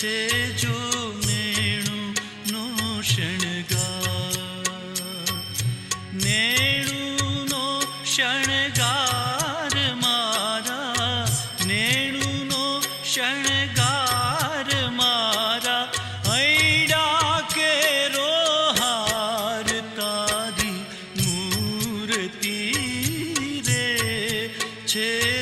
છે જો નેણુનો શણગાર, નેણુનો શણગાર મારા, નેણુનો શણગાર મારા, હૈડા કેરો હાર તારી મૂર્તિ રે છે